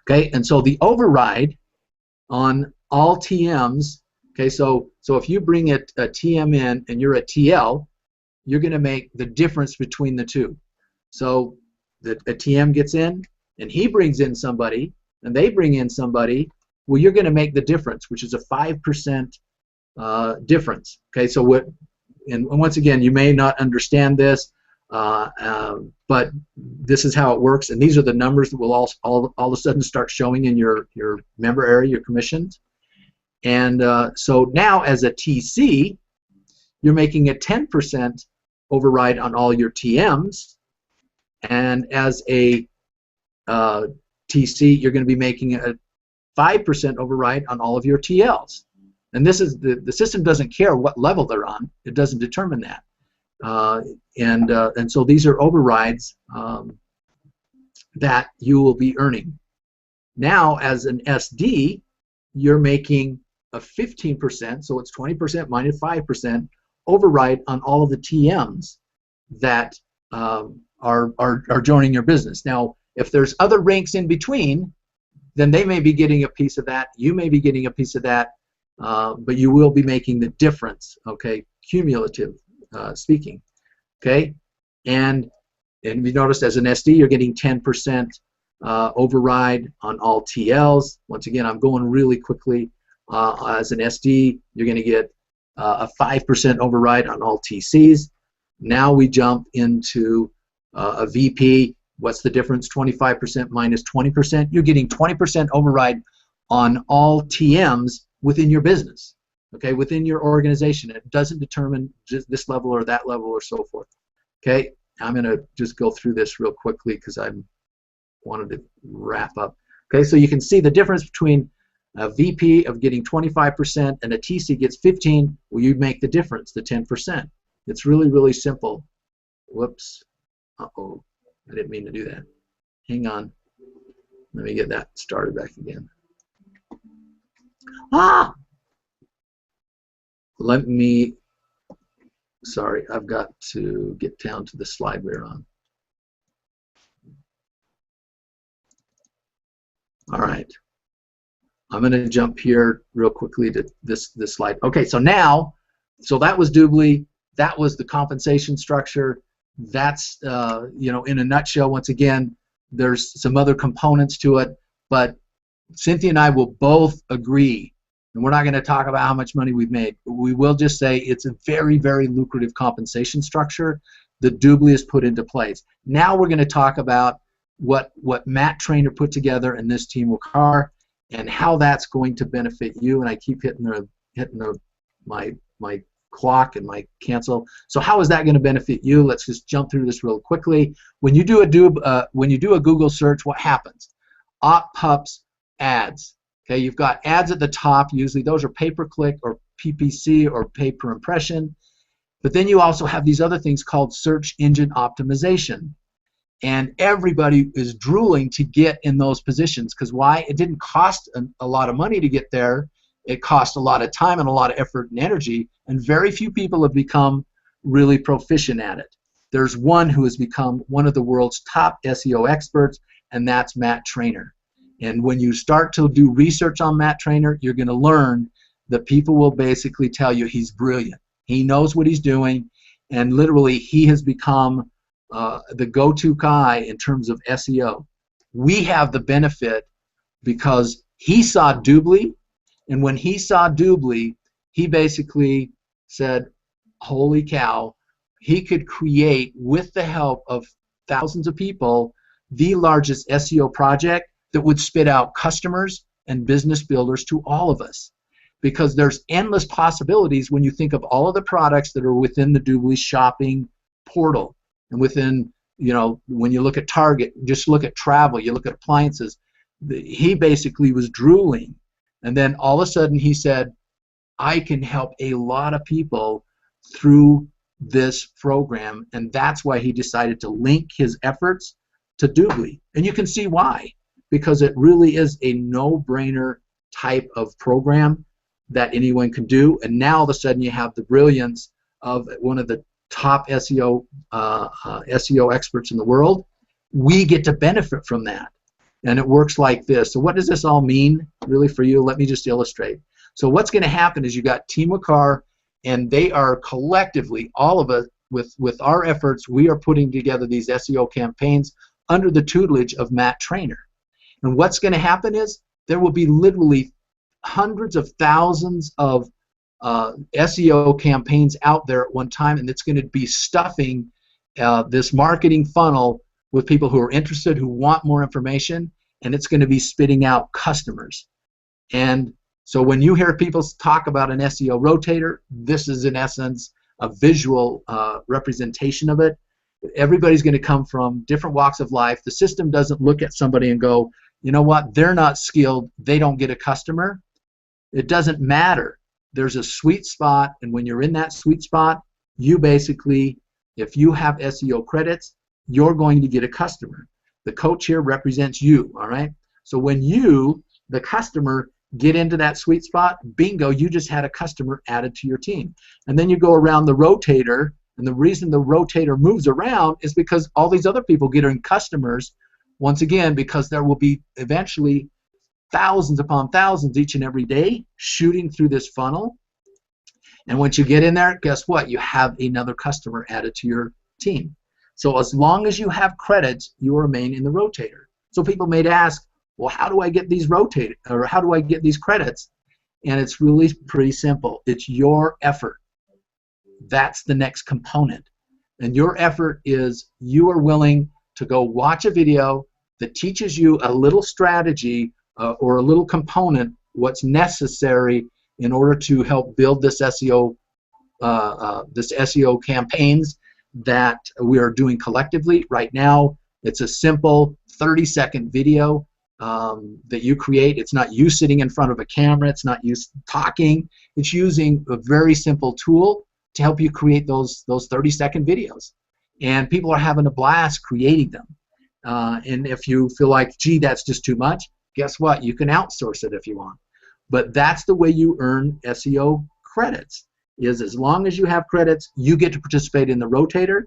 Okay, and so the override on all TMs, okay, so if you bring a TM in and you're a TL, you're going to make the difference between the two. So a TM gets in, and he brings in somebody, and they bring in somebody. Well, you're going to make the difference, which is a 5% difference. Okay, so and once again, you may not understand this. But this is how it works, and these are the numbers that will all of a sudden start showing in your member area, your commissions. And so now as a TC, you're making a 10% override on all your TMs, and as a TC, you're going to be making a 5% override on all of your TLs. And this is the system doesn't care what level they're on; it doesn't determine that. And so these are overrides that you will be earning. Now, as an SD, you're making a 15%, so it's 20% minus 5% override on all of the TMs that are joining your business. Now, if there's other ranks in between, then they may be getting a piece of that. You may be getting a piece of that, but you will be making the difference. Okay, cumulative speaking. Okay, and you notice as an SD, you're getting 10% override on all TLs. Once again, I'm going really quickly. As an SD, you're going to get a 5% override on all TCs. Now we jump into a VP. What's the difference? 25% minus 20%. You're getting 20% override on all TMs within your business, okay, within your organization. It doesn't determine just this level or that level or so forth. Okay, I'm going to just go through this real quickly because I wanted to wrap up. Okay, so you can see the difference between a VP of getting 25% and a TC gets 15. Well, you make the difference, the 10%. It's really, really simple. Whoops. Uh-oh. I didn't mean to do that. Hang on. Let me get that started back again. Ah! Let me, sorry, I've got to get down to the slide we're on. All right. I'm going to jump here real quickly to this slide. Okay, so now, so that was Dubli. That was the compensation structure. That's, you know, in a nutshell, once again, there's some other components to it, but Cynthia and I will both agree, and we're not going to talk about how much money we've made, but we will just say it's a very, very lucrative compensation structure that Dubli has put into place. Now we're going to talk about what Matt Trainer put together and this team with Carr, and how that's going to benefit you. And I keep hitting my clock and my cancel. So how is that going to benefit you? Let's just jump through this real quickly. When you do a Google search, what happens? Op pops ads. Okay, you've got ads at the top. Usually those are pay-per-click or PPC or pay-per-impression. But then you also have these other things called search engine optimization. And everybody is drooling to get in those positions, because why? It didn't cost a lot of money to get there. It cost a lot of time and a lot of effort and energy, and very few people have become really proficient at it. There's one who has become one of the world's top SEO experts, and that's Matt Trainer. And when you start to do research on Matt Trainer, you're going to learn that people will basically tell you he's brilliant. He knows what he's doing, and literally he has become the go-to guy in terms of SEO. We have the benefit because he saw Dubli, and when he saw Dubli, he basically said, holy cow, he could create, with the help of thousands of people, the largest SEO project that would spit out customers and business builders to all of us. Because there's endless possibilities when you think of all of the products that are within the Dubli shopping portal. And within, you know, when you look at Target, just look at travel, you look at appliances, he basically was drooling. And then all of a sudden he said, I can help a lot of people through this program. And that's why he decided to link his efforts to Dubli. And you can see why. Because it really is a no-brainer type of program that anyone can do. And now all of a sudden you have the brilliance of one of the top SEO experts in the world. We get to benefit from that. And it works like this. So what does this all mean really for you? Let me just illustrate. So what's going to happen is you got Team Wakar, and they are collectively, all of us, with our efforts, we are putting together these SEO campaigns under the tutelage of Matt Trainer. And what's going to happen is there will be literally hundreds of thousands of SEO campaigns out there at one time, and it's going to be stuffing this marketing funnel with people who are interested, who want more information, and it's going to be spitting out customers. And so when you hear people talk about an SEO rotator, this is in essence a visual representation of it. Everybody's going to come from different walks of life. The system doesn't look at somebody and go, you know what, they're not skilled, they don't get a customer. It doesn't matter. There's a sweet spot, and when you're in that sweet spot, you basically, if you have SEO credits, you're going to get a customer. The coach here represents you, all right? So when you, the customer, get into that sweet spot, bingo, you just had a customer added to your team. And then you go around the rotator, and the reason the rotator moves around is because all these other people get in customers, once again, because there will be eventually thousands upon thousands each and every day shooting through this funnel. And once you get in there, guess what? You have another customer added to your team. So as long as you have credits, you remain in the rotator. So people may ask, well, how do I get these rotated, or how do I get these credits? And it's really pretty simple. It's your effort. That's the next component. And your effort is you are willing to go watch a video that teaches you a little strategy or a little component, what's necessary in order to help build this SEO campaigns that we are doing collectively. Right now, it's a simple 30-second video that you create. It's not you sitting in front of a camera. It's not you talking. It's using a very simple tool to help you create those 30-second videos. And people are having a blast creating them. And if you feel like, gee, that's just too much, guess what? You can outsource it if you want. But that's the way you earn SEO credits, is as long as you have credits, you get to participate in the rotator,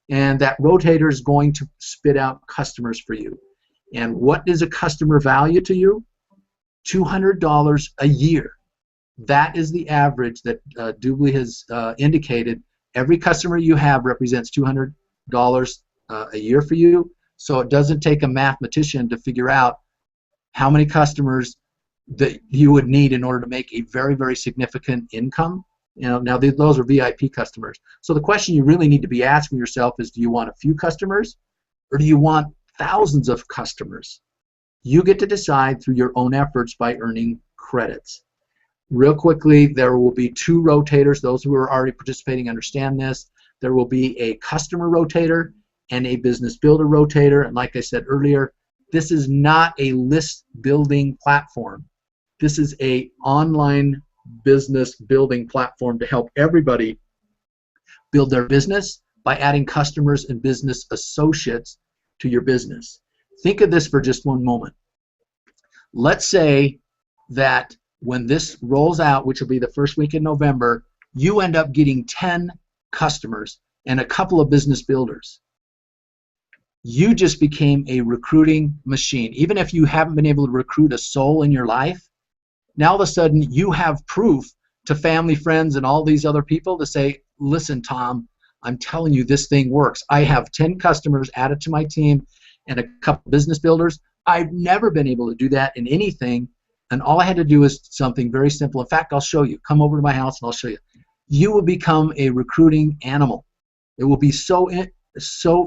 and that rotator is going to spit out customers for you. And what is a customer value to you? $200 a year. That is the average that Dubli has indicated. Every customer you have represents $200 a year for you. So it doesn't take a mathematician to figure out how many customers that you would need in order to make a very, very significant income. You know, now those are VIP customers. So the question you really need to be asking yourself is, do you want a few customers, or do you want thousands of customers? You get to decide through your own efforts by earning credits. Real quickly, there will be two rotators. Those who are already participating understand this. There will be a customer rotator and a business builder rotator. And like I said earlier, this is not a list building platform. This is an online business building platform to help everybody build their business by adding customers and business associates to your business. Think of this for just one moment. Let's say that when this rolls out, which will be the first week in November, you end up getting 10 customers and a couple of business builders. You just became a recruiting machine. Even if you haven't been able to recruit a soul in your life, now all of a sudden you have proof to family, friends, and all these other people to say, listen, Tom, I'm telling you this thing works. I have 10 customers added to my team and a couple business builders. I've never been able to do that in anything, and all I had to do is something very simple. In fact, I'll show you. Come over to my house and I'll show you. You will become a recruiting animal. It will be so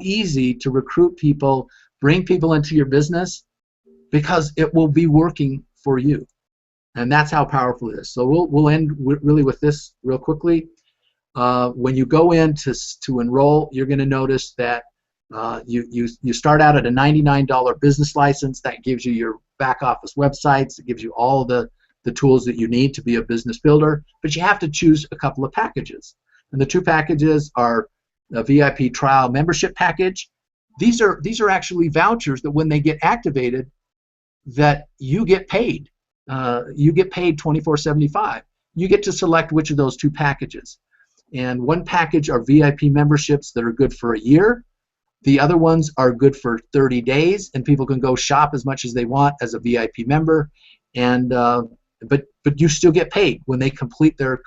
easy to recruit people, bring people into your business, because it will be working for you. And that's how powerful it is. So we'll end really with this real quickly. When you go in to enroll, you're going to notice that you start out at a $99 business license. That gives you your back office websites. It gives you all the tools that you need to be a business builder. But you have to choose a couple of packages. And the two packages are a VIP trial membership package. These are actually vouchers that when they get activated, that you get paid. You get paid $24.75. You get to select which of those two packages. And one package are VIP memberships that are good for a year. The other ones are good for 30 days, and people can go shop as much as they want as a VIP member. And but you still get paid when they complete their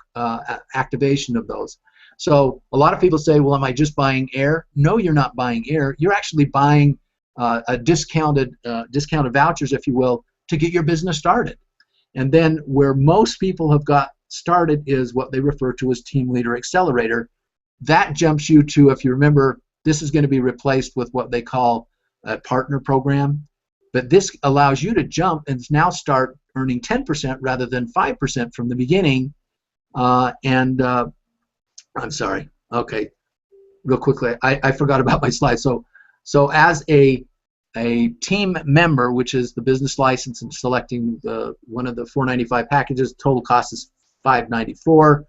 activation of those. So a lot of people say, well, am I just buying air? No, you're not buying air. You're actually buying a discounted vouchers, if you will, to get your business started. And then where most people have got started is what they refer to as Team Leader Accelerator. That jumps you to, if you remember, this is going to be replaced with what they call a partner program. But this allows you to jump and now start earning 10% rather than 5% from the beginning. I'm sorry. Okay, real quickly, I forgot about my slide. So as a team member, which is the business license and selecting one of the 495 packages, total cost is $594.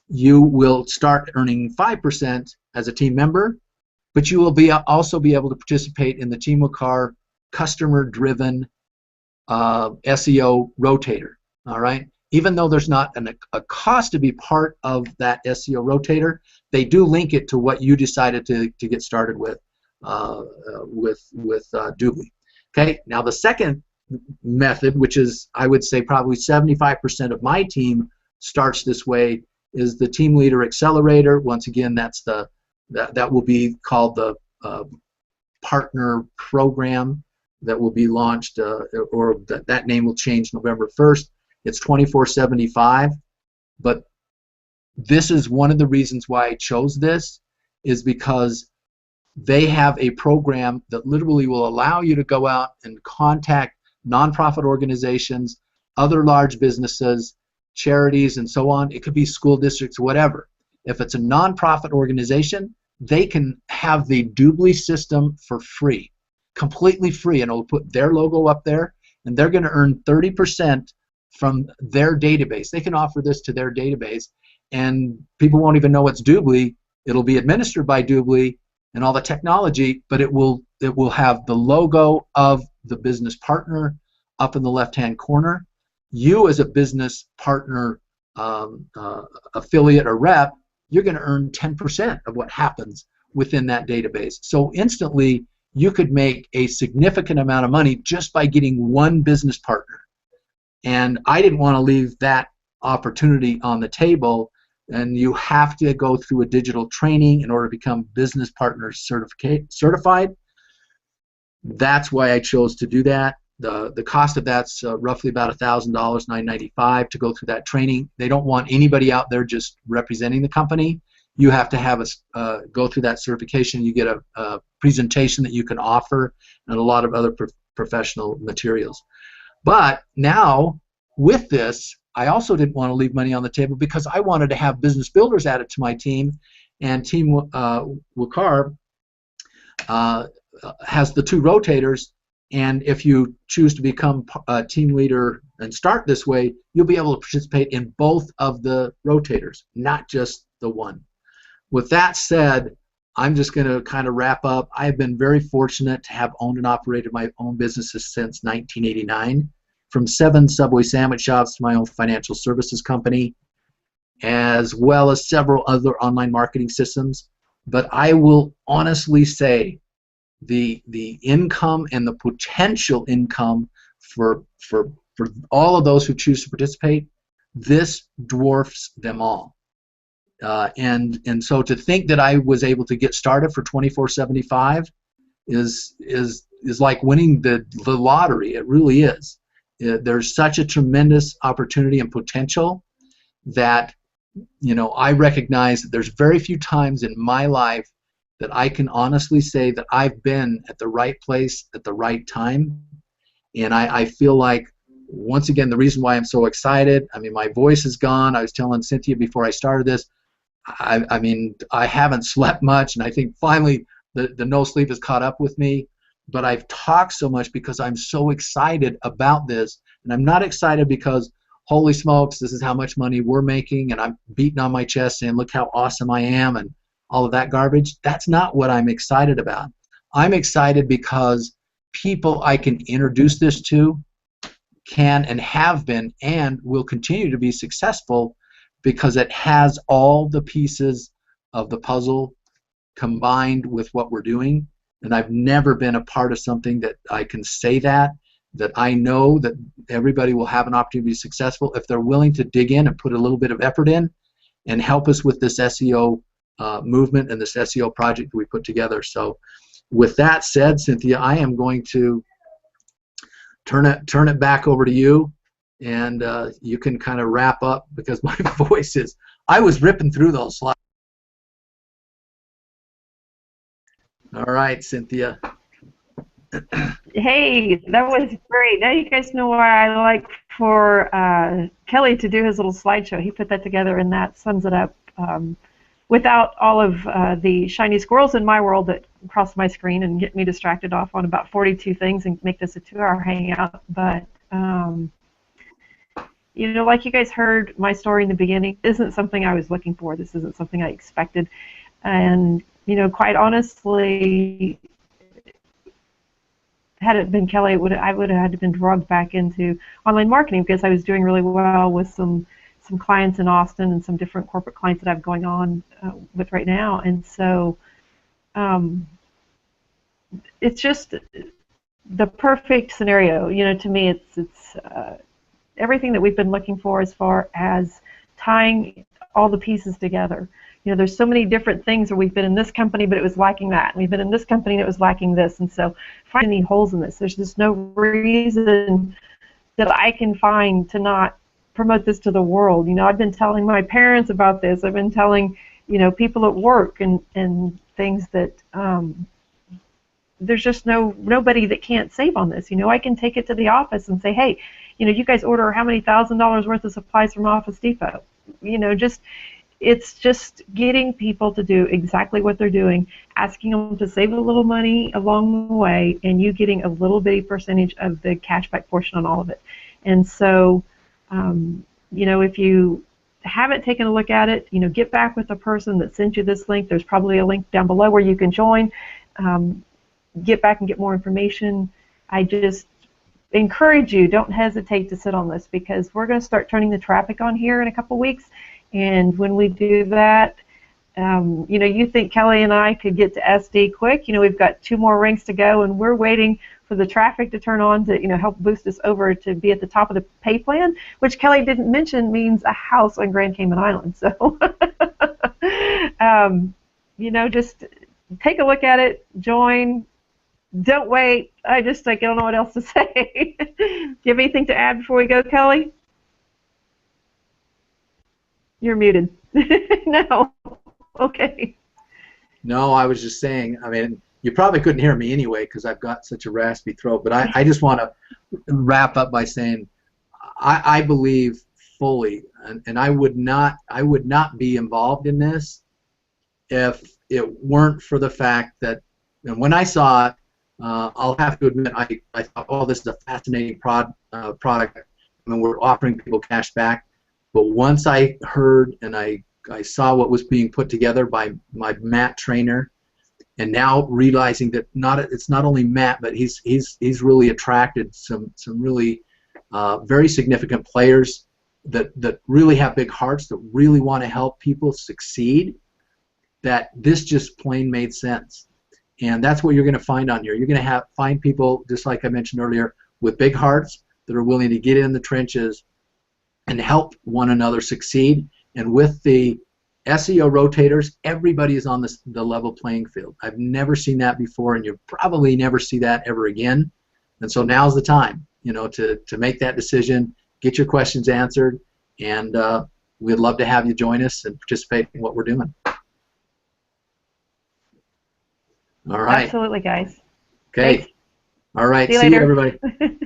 You will start earning 5% as a team member, but you will also be able to participate in the Team Wakar customer-driven SEO rotator. All right. Even though there's not a cost to be part of that SEO rotator, they do link it to what you decided to get started with Dubli. Okay. Now the second method, which is I would say probably 75% of my team starts this way, is the Team Leader Accelerator. Once again, that will be called the partner program that will be launched, or that name will change November 1st. It's $24.75, but this is one of the reasons why I chose this, is because they have a program that literally will allow you to go out and contact nonprofit organizations, other large businesses, charities, and so on. It could be school districts, whatever. If it's a nonprofit organization, they can have the Dubli system for free, completely free, and it'll put their logo up there, and they're going to earn 30% from their database. They can offer this to their database, and people won't even know it's Dubli. It'll be administered by Dubli and all the technology, but it will have the logo of the business partner up in the left-hand corner. You as a business partner affiliate or rep, you're going to earn 10% of what happens within that database. So instantly, you could make a significant amount of money just by getting one business partner. And I didn't want to leave that opportunity on the table, and you have to go through a digital training in order to become business partner certified. That's why I chose to do that. The cost of that's roughly about $1,000, $995 to go through that training. They don't want anybody out there just representing the company. You have to have go through that certification. You get a presentation that you can offer and a lot of other professional materials. But now, with this, I also didn't want to leave money on the table because I wanted to have business builders added to my team, and Team Wakar has the 2 rotators, and if you choose to become a team leader and start this way, you'll be able to participate in both of the rotators, not just the one. With that said, I'm just going to kind of wrap up. I have been very fortunate to have owned and operated my own businesses since 1989, from 7 Subway sandwich shops to my own financial services company, as well as several other online marketing systems. But I will honestly say the income and the potential income for all of those who choose to participate, this dwarfs them all. And so to think that I was able to get started for $24.75 is like winning the lottery. It really is. There's such a tremendous opportunity and potential that, you know, I recognize that there's very few times in my life that I can honestly say that I've been at the right place at the right time. And I feel like, once again, the reason why I'm so excited, I mean, my voice is gone. I was telling Cynthia before I started this, I mean, I haven't slept much, and I think finally the no sleep has caught up with me. But I've talked so much because I'm so excited about this, and I'm not excited because, holy smokes, this is how much money we're making, and I'm beating on my chest saying, look how awesome I am, and all of that garbage. That's not what I'm excited about. I'm excited because people I can introduce this to can and have been and will continue to be successful because it has all the pieces of the puzzle combined with what we're doing. And I've never been a part of something that I can say that I know that everybody will have an opportunity to be successful if they're willing to dig in and put a little bit of effort in and help us with this SEO movement and this SEO project that we put together. So with that said, Cynthia, I am going to turn it back over to you, and you can kind of wrap up because my voice is, I was ripping through those slides. All right, Cynthia. Hey, that was great. Now you guys know why I like for Kelly to do his little slideshow. He put that together, and that sums it up without all of the shiny squirrels in my world that cross my screen and get me distracted off on about 42 things and make this a 2-hour hangout. But you know, like you guys heard my story in the beginning, this isn't something I was looking for. This isn't something I expected. And, you know, quite honestly, had it been Kelly, I would have had to been drugged back into online marketing because I was doing really well with some clients in Austin and some different corporate clients that I have going on with right now. And so um, it's just the perfect scenario. You know, to me, it's everything that we've been looking for as far as tying all the pieces together. You know, there's so many different things where we've been in this company, but it was lacking that. We've been in this company, and it was lacking this. And so finding holes in this, there's just no reason that I can find to not promote this to the world. You know, I've been telling my parents about this. I've been telling, you know, people at work and things that there's just nobody that can't save on this. You know, I can take it to the office and say, hey, you know, you guys order how many $1,000 worth of supplies from Office Depot? You know, just it's just getting people to do exactly what they're doing, asking them to save a little money along the way, and you getting a little bitty percentage of the cashback portion on all of it. And so, you know, if you haven't taken a look at it, you know, get back with the person that sent you this link. There's probably a link down below where you can join. Get back and get more information. I just encourage you, don't hesitate to sit on this because we're going to start turning the traffic on here in a couple weeks. And when we do that, you know, you think Kelly and I could get to SD quick. You know, we've got 2 more ranks to go, and we're waiting for the traffic to turn on to, you know, help boost us over to be at the top of the pay plan, which Kelly didn't mention means a house on Grand Cayman Island. So, you know, just take a look at it, join. Don't wait. I don't know what else to say. Do you have anything to add before we go, Kelly? You're muted. No. Okay. No, I was just saying, I mean, you probably couldn't hear me anyway because I've got such a raspy throat, but I just want to wrap up by saying I believe fully, and I would not be involved in this if it weren't for the fact that, and when I saw it, I'll have to admit, I thought, oh, this is a fascinating product. I mean, we're offering people cash back. But once I heard and I saw what was being put together by my Matt trainer, and now realizing that it's not only Matt, but he's really attracted some really very significant players that really have big hearts, that really want to help people succeed, that this just plain made sense. And that's what you're going to find on here. You're going to find people, just like I mentioned earlier, with big hearts that are willing to get in the trenches and help one another succeed. And with the SEO rotators, everybody is on the level playing field. I've never seen that before, and you'll probably never see that ever again. And so now's the time, you know, to make that decision, get your questions answered, and we'd love to have you join us and participate in what we're doing. All right. Absolutely, guys. Okay. Thanks. All right. See you See you, later. everybody.